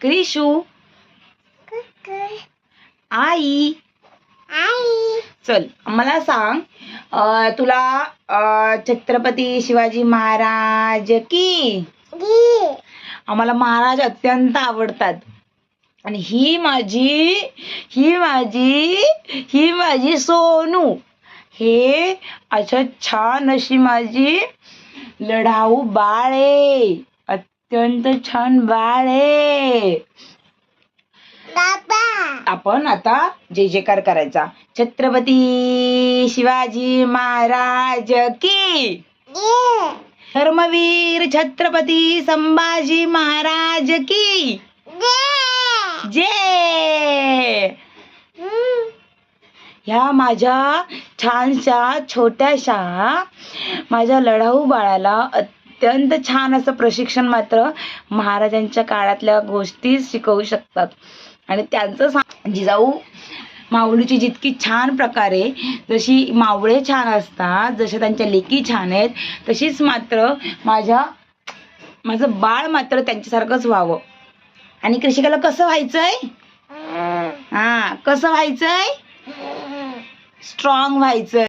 क्रिशू आई चल मला सांग, तुला छत्रपती शिवाजी महाराज की आम्हाला महाराज अत्यंत आवडतात. आणि ही माझी सोनू. हे अच्छा छान अशी माझी लढाऊ बाळ आहे, अत्यंत छान बाळ आहे. आपण आता जय जयकार करायचा. छत्रपती शिवाजी महाराज की धर्मवीर छत्रपती संभाजी महाराज की जय. ह्या माझ्या छानशा छोट्याशा माझ्या लढाऊ बाळाला अत्यंत छान असं प्रशिक्षण मात्र महाराजांच्या काळातल्या गोष्टी शिकवू शकतात. आणि त्यांचं जिजाऊ माऊलीची जितकी छान प्रकारे, जशी मावळे छान असतात, जशा त्यांच्या लेकी छान आहेत, तशीच मात्र माझं बाळ मात्र त्यांच्यासारखंच व्हावं. आणि कृषिकाला कसं व्हायचंय? कसं व्हायचंय? स्ट्रॉंग व्हायचंय.